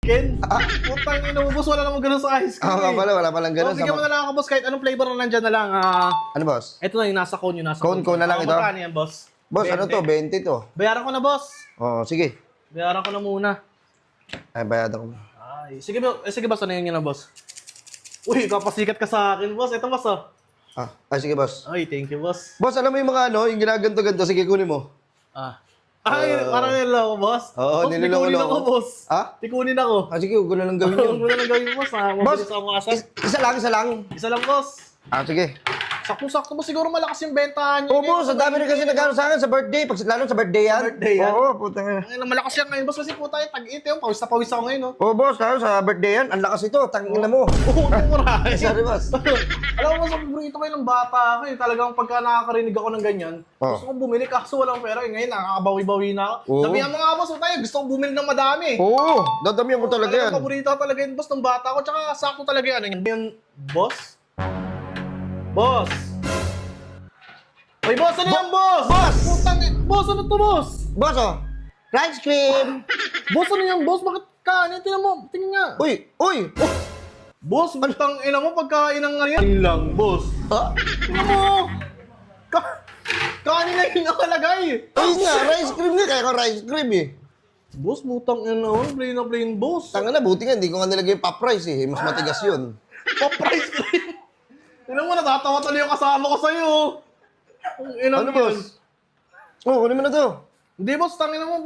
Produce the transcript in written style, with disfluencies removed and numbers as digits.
Ken? Putang ina mo, boss. Wala namang ganun sa ice cream. Oo nga pala, wala palang ganun. Bigyan mo na lang ako, boss. Kahit anong flavor na nandyan na lang. Ano, boss? Ito na yung nasa cone, yung nasa Cone na lang ito? Magkano yan, boss? Boss, ano to? 20 to. Bayaran ko na, boss. Oo, sige. Bayaran ko na muna. Ay, bayad ako. Ay, sige, sige, boss. Ano yun na, boss? Uy, kapasikat ka sa akin, boss. Ito, boss, oh. Ay, sige, boss. Ay, thank you, boss. Boss, alam mo yung mga ano, yung ginaganto-ganto, sige, kunin mo. Ay, parang niloko, boss. Oo, Boss, niloloko tikunin ako, ako. boss. Tikunin ako. Sige, huwag ko na lang gawin yun. Huwag mo na lang gawin, boss. Boss, Mabilis ako makasal. isa lang. Isa lang, boss. Sige. Sakto-sakto, boss. Siguro malakas yung bentahan niyo. Oo, boss, ang dami rin kasi nagkano sa akin sa birthday. Lalo sa birthday yan. Sa birthday yan? Oo, puta nga. Ay, malakas yan ngayon, boss. Kasi po tayo, tag-ite yung pawis na pawis ako ngayon, no? Oo, boss, lalo sa birthday yan. Ang lakas ito, tangina mo. Oo, tumuray. Sorry, boss. Alam mo, sa paborito ko ng bata ako eh. Talagang pagka nakakarinig ako ng ganyan, gusto kong bumili kaso walang pera. Ngayon, nakakabawi-bawi na ako. Oo. Sabihan mo nga, boss, tayo, gusto kong bumili ng madami. Oo, dadamihan ko talaga yan. Paborito ko talaga yun, boss, ng bata ko. Tsaka sakto talaga yan. Ano yun, boss? Boss? Ay, boss, ano yan, boss? Boss! Putang, boss, ano to, boss? Boss, rice cream. Boss, ano yan, boss? Bakit kanin? Tingnan mo, tingnan nga. Uy! Boss, butang ina mo pagkain ng ano yan. Yun lang, boss. Tingnan mo. Kanin na yun nakalagay. Ayun nga, rice cream nga. Kaya ko rice cream eh. Boss, butang ina mo. Plain na plain, boss. Tanga na, buti nga, hindi ko nga nilagay yung pop rice eh. Mas matigas yun. Pa-price cream. Tingnan mo, natatawa tuloy yung kasama ko sa'yo. Ang ina Ano, mo yan. boss? Oo, kunin mo na to. Hindi, boss, tangin mo.